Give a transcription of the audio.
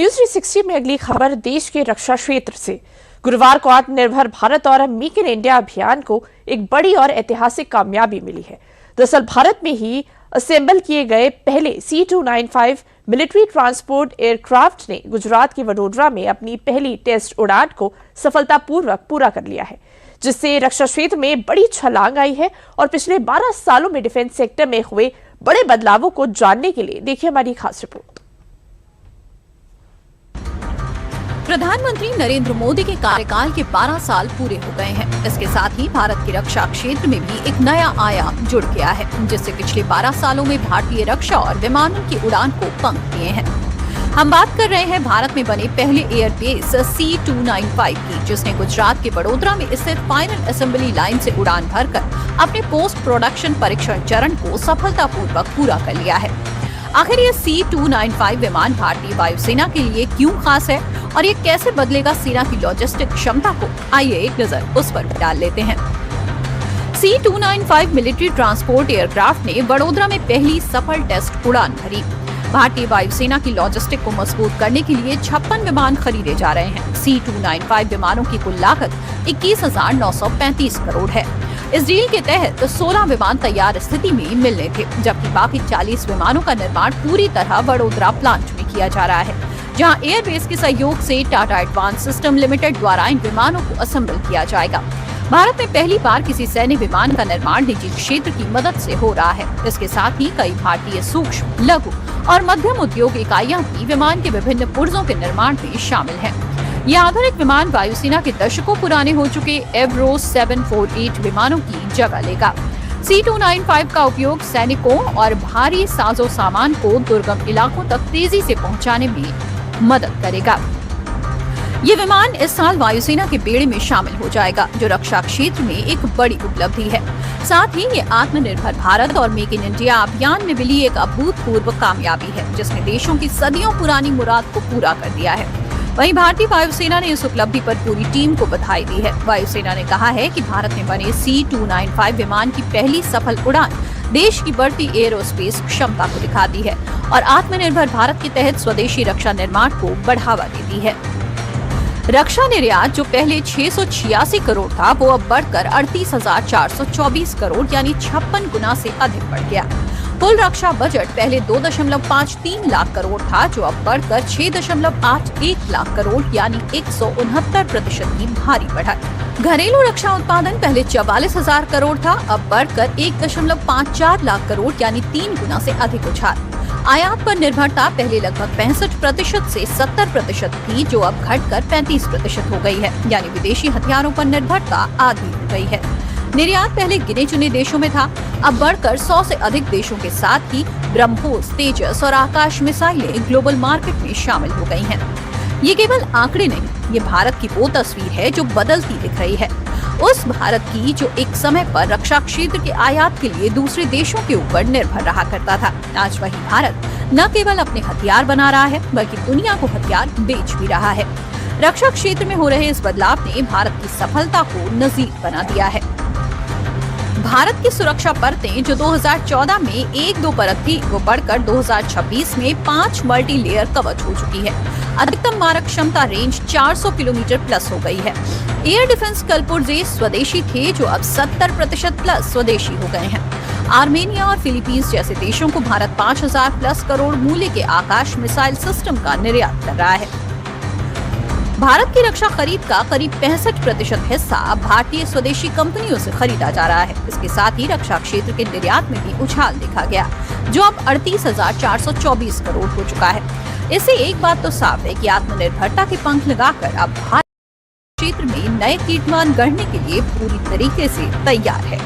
News 360 में अगली खबर देश के रक्षा क्षेत्र से। गुरुवार को आत्मनिर्भर भारत और मेक इन इंडिया अभियान को एक बड़ी और ऐतिहासिक कामयाबी मिली है। दरअसल भारत में ही असेंबल किए गए पहले C295 मिलिट्री ट्रांसपोर्ट एयरक्राफ्ट ने गुजरात के वडोदरा में अपनी पहली टेस्ट उड़ान को सफलतापूर्वक पूरा कर लिया है, जिससे रक्षा क्षेत्र में बड़ी छलांग आई है। और पिछले 12 सालों में डिफेंस सेक्टर में हुए बड़े बदलावों को जानने के लिए देखिए हमारी खास रिपोर्ट। प्रधानमंत्री नरेंद्र मोदी के कार्यकाल के 12 साल पूरे हो गए हैं। इसके साथ ही भारत के रक्षा क्षेत्र में भी एक नया आयाम जुड़ गया है, जिससे पिछले 12 सालों में भारतीय रक्षा और विमानों की उड़ान को पंख दिए हैं। हम बात कर रहे हैं भारत में बने पहले एयरबेस C295 की, जिसने गुजरात के वडोदरा में स्थित फाइनल असेंबली लाइन से उड़ान भरकर अपने पोस्ट प्रोडक्शन परीक्षण चरण को सफलतापूर्वक पूरा कर लिया है। आखिर ये C295 विमान भारतीय वायुसेना के लिए क्यों खास है और ये कैसे बदलेगा सेना की लॉजिस्टिक क्षमता को, आइए एक नजर उस पर डाल लेते हैं। C295 मिलिट्री ट्रांसपोर्ट एयरक्राफ्ट ने वडोदरा में पहली सफल टेस्ट उड़ान भरी। भारतीय वायुसेना की लॉजिस्टिक को मजबूत करने के लिए 56 विमान खरीदे जा रहे हैं। C295 विमानों की कुल लागत 21,935 करोड़ है। इस डील के तहत 16 विमान तैयार स्थिति में मिलने थे, जबकि बाकी 40 विमानों का निर्माण पूरी तरह वडोदरा प्लांट में किया जा रहा है, जहां एयरबेस के सहयोग से टाटा एडवांस सिस्टम लिमिटेड द्वारा इन विमानों को असेंबल किया जाएगा। भारत में पहली बार किसी सैन्य विमान का निर्माण निजी क्षेत्र की मदद से हो रहा है। इसके साथ ही कई भारतीय सूक्ष्म, लघु और मध्यम उद्योग इकाइयां भी विमान के विभिन्न पुर्जों के निर्माण में शामिल हैं। ये आधुनिक विमान वायुसेना के दशकों पुराने हो चुके एवरो 748 विमानों की जगह लेगा। C295 का उपयोग सैनिकों और भारी साजो सामान को दुर्गम इलाकों तक तेजी से पहुंचाने में मदद करेगा। ये विमान इस साल वायुसेना के बेड़े में शामिल हो जाएगा, जो रक्षा क्षेत्र में एक बड़ी उपलब्धि है। साथ ही ये आत्मनिर्भर भारत और मेक इन इंडिया अभियान में मिली एक अभूतपूर्व कामयाबी है, जिसने देशों की सदियों पुरानी मुराद को पूरा कर दिया है। वहीं भारतीय वायुसेना ने इस उपलब्धि पर पूरी टीम को बधाई दी है। वायुसेना ने कहा है कि भारत में बने C295 विमान की पहली सफल उड़ान देश की बढ़ती एरोस्पेस क्षमता को दिखाती है और आत्मनिर्भर भारत के तहत स्वदेशी रक्षा निर्माण को बढ़ावा देती है। रक्षा निर्यात जो पहले 686 करोड़ था, वो अब बढ़कर 38,424 करोड़ यानी 56 गुना से अधिक बढ़ गया। कुल रक्षा बजट पहले 2.53 लाख करोड़ था, जो अब बढ़कर 6.81 लाख करोड़ यानी 169% की भारी बढ़त। घरेलू रक्षा उत्पादन पहले 44,000 करोड़ था, अब बढ़कर 1.54 लाख करोड़ यानी 3 गुना से अधिक उछाल। आयात पर निर्भरता पहले लगभग 65% से 70% थी, जो अब घटकर 35% हो गई है, यानी विदेशी हथियारों पर निर्भरता आधी हो गई है। निर्यात पहले गिने चुने देशों में था, अब बढ़कर 100 से अधिक देशों के साथ ही ब्रह्मोस, तेजस और आकाश मिसाइलें ग्लोबल मार्केट में शामिल हो गई हैं। ये केवल आंकड़े नहीं, ये भारत की वो तस्वीर है जो बदलती दिख रही है। उस भारत की जो एक समय पर रक्षा क्षेत्र के आयात के लिए दूसरे देशों के ऊपर निर्भर रहा करता था। आज वही भारत न केवल अपने हथियार बना रहा है, बल्कि दुनिया को हथियार बेच भी रहा है। रक्षा क्षेत्र में हो रहे इस बदलाव ने भारत की सफलता को नजीर बना दिया है। भारत की सुरक्षा परतें जो 2014 में 1-2 परत थी, वो बढ़कर 2026 में 5 मल्टी लेयर कवच हो चुकी है। अधिकतम मारक क्षमता रेंज 400 किलोमीटर प्लस हो गई है। एयर डिफेंस कलपुर्जे स्वदेशी थे, जो अब 70% प्लस स्वदेशी हो गए हैं। आर्मेनिया और फिलीपींस जैसे देशों को भारत 5,000 प्लस करोड़ मूल्य के आकाश मिसाइल सिस्टम का निर्यात कर रहा है। भारत की रक्षा खरीद का करीब 65% हिस्सा अब भारतीय स्वदेशी कंपनियों से खरीदा जा रहा है। इसके साथ ही रक्षा क्षेत्र के निर्यात में भी उछाल देखा गया, जो अब 38,424 करोड़ हो चुका है। इससे एक बात तो साफ है कि आत्मनिर्भरता के पंख लगाकर अब भारत क्षेत्र में नए कीर्तिमान गढ़ने के लिए पूरी तरीके से तैयार है।